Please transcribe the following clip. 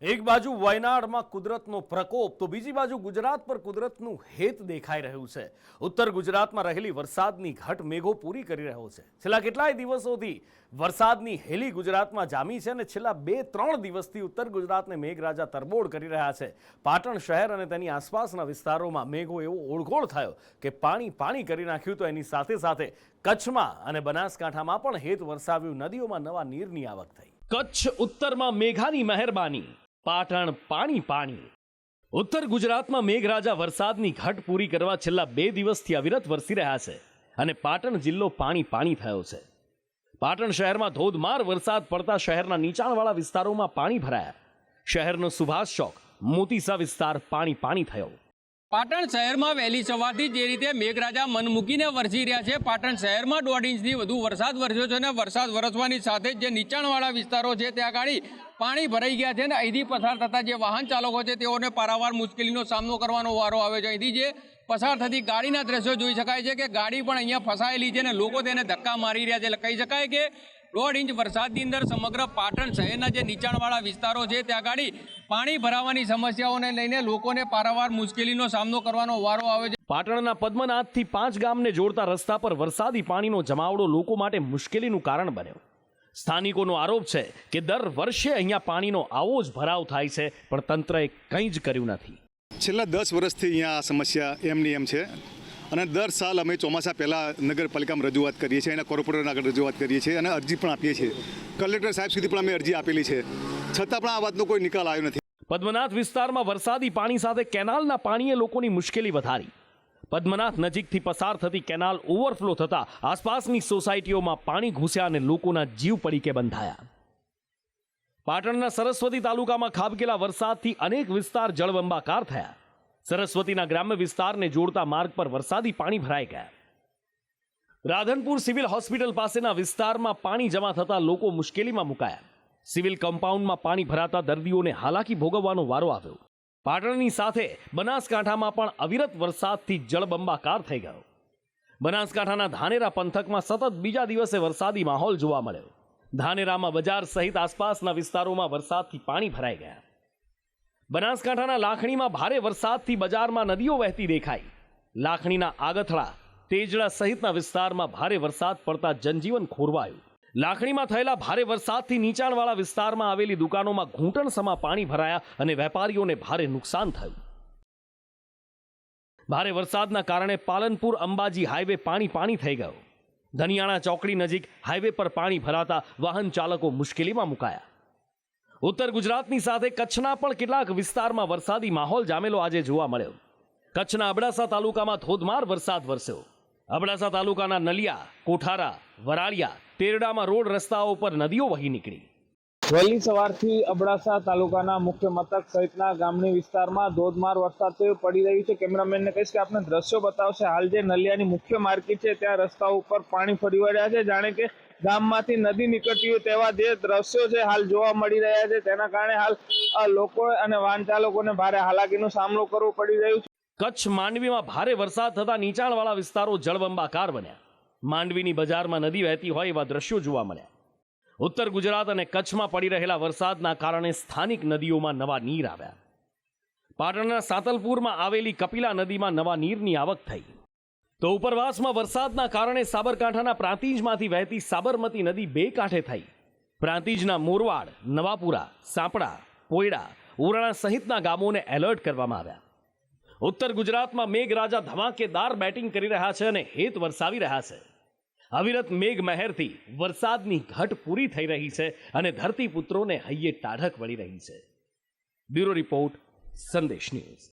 એક બાજુ વાયનાડમાં કુદરતનો પ્રકોપ તો બીજી બાજુ ગુજરાત પર કુદરતનું હેત દેખાઈ રહ્યું છે। ઉત્તર ગુજરાતમાં રહેલી વરસાદની ઘટ મેઘો પૂરી કરી રહ્યો છે। છેલ્લા કેટલાય દિવસોથી વરસાદની હેલી ગુજરાતમાં જામી છે અને છેલ્લા 2-3 દિવસથી ઉત્તર ગુજરાતને મેઘરાજા તરબોળ કરી રહ્યા છે। પાટણ શહેર અને તેની આસપાસના વિસ્તારોમાં મેઘો એવો ઓળઘોળ થયો કે પાણી કરી નાખ્યું, તો એની સાથે સાથે કચ્છમાં અને બનાસકાંઠામાં પણ હેત વરસાવ્યું। નદીઓમાં નવા નીરની આવક થઈ। કચ્છ ઉત્તરમાં મેઘાની મહેરબાની, પાટણ પાણી। ઉત્તર ગુજરાતમાં મેઘરાજા વરસાદની ઘટ પૂરી કરવા છેલ્લા 2 દિવસથી અવિરત વરસી રહ્યા છે અને પાટણ જિલ્લો પાણી થયો છે। પાટણ શહેરમાં ધોધમાર વરસાદ પડતા શહેરના નીચાણવાળા વિસ્તારોમાં પાણી ભરાયા। શહેરનો સુભાષ ચોક, મોતીસા વિસ્તાર પાણી થયો। પાટણ શહેરમાં વહેલી સવારથી જે રીતે મેઘરાજા મન મૂકીને વરસી રહ્યા છે, પાટણ શહેરમાં 1.5 ઇંચથી વધુ વરસાદ વરસ્યો છે અને વરસાદ વરસવાની સાથે જે નીચાણવાળા વિસ્તારો છે ત્યાં આગળ પાણી ભરાઈ ગયા છે અને અહીંથી પસાર થતા જે વાહન ચાલકો છે તેઓને પારાવાર મુશ્કેલીનો સામનો કરવાનો વારો આવે છે। અહીંથી જે પસાર થતી ગાડીના દ્રશ્યો જોઈ શકાય છે કે ગાડી પણ અહીંયા ફસાયેલી છે અને લોકો તેને ધક્કા મારી રહ્યા છે। એટલે કહી શકાય કે 1.5 ઇંચ વરસાદની અંદર સમગ્ર પાટણ શહેરના જે નીચાણવાળા વિસ્તારો છે ત્યાં આગળ પાણી ભરાવાની સમસ્યાઓને લઈને લોકોને પારાવાર મુશ્કેલીનો સામનો કરવાનો વારો આવે છે। પાટણના પદ્મનાથથી 5 ગામને જોડતા રસ્તા પર વરસાદી પાણીનો જમાવડો લોકો માટે મુશ્કેલીનું કારણ બન્યો। સ્થાનિકોનો આરોપ છે કે દર વર્ષે અહીંયા પાણીનો આવો જ ભરાવ થાય છે, પણ તંત્રએ કંઈ જ કર્યું નથી। છેલ્લા 10 વર્ષથી અહીંયા આ સમસ્યા એમની એમ છે અને દર સાલ અમે ચોમાસા પહેલાં નગરપાલિકામાં રજૂઆત કરીએ છીએ, એના કોર્પોરેટરના આગળ રજૂઆત કરીએ છીએ અને અરજી પણ આપીએ છીએ। કલેક્ટર સાહેબ સુધી પણ અમે અરજી આપેલી છે, છતાં પણ આ વાતનો કોઈ નિકાલ આવ્યો નથી। પદ્મનાથ વિસ્તારમાં વરસાદી પાણી સાથે કેનાલના પાણીએ લોકોની મુશ્કેલી વધારી। પદ્મનાથ નજીકથી પસાર થતી કેનાલ ઓવરફ્લો થતા આસપાસની સોસાયટીઓમાં પાણી ઘૂસ્યા અને લોકોના જીવ પડીકે બંધાયા। પાટણના સરસ્વતી તાલુકામાં ખાબકેલા વરસાદથી અનેક વિસ્તાર જળબંબાકાર થયા। સરસ્વતીના ગ્રામ્ય વિસ્તારને જોડતા માર્ગ પર વરસાદી પાણી ભરાઈ ગયા। રાધનપુર સિવિલ હોસ્પિટલ પાસેના વિસ્તારમાં પાણી જમા થતા લોકો મુશ્કેલીમાં મુકાયા। સિવિલ કમ્પાઉન્ડમાં પાણી ભરાતા દર્દીઓને હાલાકી ભોગવવાનો વારો આવ્યો। પાટણની સાથે બનાસકાંઠામાં પણ અવિરત વરસાદથી જળબંબાકાર થઈ ગયો। બનાસકાંઠાના ધાનેરા પંથકમાં સતત બીજા દિવસે વરસાદી માહોલ જોવા મળ્યો। ધાનેરામાં બજાર સહિત આસપાસના વિસ્તારોમાં વરસાદથી પાણી ભરાઈ ગયા। બનાસકાંઠાના લાખણીમાં ભારે વરસાદથી બજારમાં નદીઓ વહેતી દેખાઈ। લાખણીના આગથળા, તેજડા સહિતના વિસ્તારમાં ભારે વરસાદ પડતા જનજીવન ખોરવાયું। લાખણીમાં થયેલા ભારે વરસાદથી નીચાણવાળા વિસ્તારમાં આવેલી દુકાનોમાં ઘૂંટણસમા પાણી ભરાયા અને વેપારીઓને ભારે નુકસાન થયું। ભારે વરસાદના કારણે પાલનપુર અંબાજી હાઈવે પાણી થઈ ગયો। ધનિયાણા ચોકડી નજીક હાઈવે પર પાણી ભરાતા વાહન ચાલકો મુશ્કેલીમાં મુકાયા। ઉત્તર ગુજરાતની સાથે કચ્છના પણ કેટલાક વિસ્તારમાં વરસાદી માહોલ જામેલો આજે જોવા મળ્યો। કચ્છના અબડાસા તાલુકામાં ધોધમાર વરસાદ વરસ્યો। અબડાસા તાલુકાના નલિયા, કોઠારા, વરાળિયા, તેરડામાં રોડ રસ્તાઓ પર નદીઓ વહી નીકળી। વહેલી સવારથી અબડાસા તાલુકાના મુખ્ય મથક સહિતના ગામની વિસ્તારમાં ધોધમાર વરસાદ પડી રહ્યું છે। કેમેરામેનને કહીશ કે આપણે દ્રશ્યો બતાવશે। હાલ જે નલિયાની મુખ્ય માર્કેટ છે ત્યાં રસ્તા ઉપર પાણી ફરી વળ્યા છે, જાણે કે ગામમાંથી નદી નીકળતી હોય તેવા જે દ્રશ્યો છે હાલ જોવા મળી રહ્યા છે। તેના કારણે હાલ લોકો અને વાહન ચાલકોને ભારે હાલાકીનો સામનો કરવો પડી રહ્યો છે। કચ્છ માંડવીમાં ભારે વરસાદ થતા નીચાણવાળા વિસ્તારો જળબંબાકાર બન્યા। માંડવીની બજારમાં નદી વહેતી હોય એવા દ્રશ્યો જોવા મળ્યા। ઉત્તર ગુજરાત અને કચ્છમાં પડી રહેલા વરસાદના કારણે સ્થાનિક નદીઓમાં નવા નીર આવ્યા। પાટણના સાતલપુરમાં આવેલી કપિલા નદીમાં નવા નીરની આવક થઈ। તો ઉપરવાસમાં વરસાદના કારણે સાબરકાંઠાના પ્રાંતિજમાંથી વહેતી સાબરમતી નદી 2 કાંઠે થઈ। પ્રાંતિજના મોરવાડ, નવાપુરા, સાંપડા, પોયડા, ઉરણા સહિતના ગામોને એલર્ટ કરવામાં આવ્યા। ઉત્તર ગુજરાતમાં મેઘરાજા ધમાકેદાર બેટિંગ કરી રહ્યા છે અને હેત વરસાવી રહ્યા છે। અવિરત મેઘ મહેરથી વરસાદની ઘટ પૂરી થઈ રહી છે અને ધરતીપુત્રોને હૈયે ટાઢક વળી રહી છે। બ્યુરો રિપોર્ટ, સંદેશ ન્યૂઝ।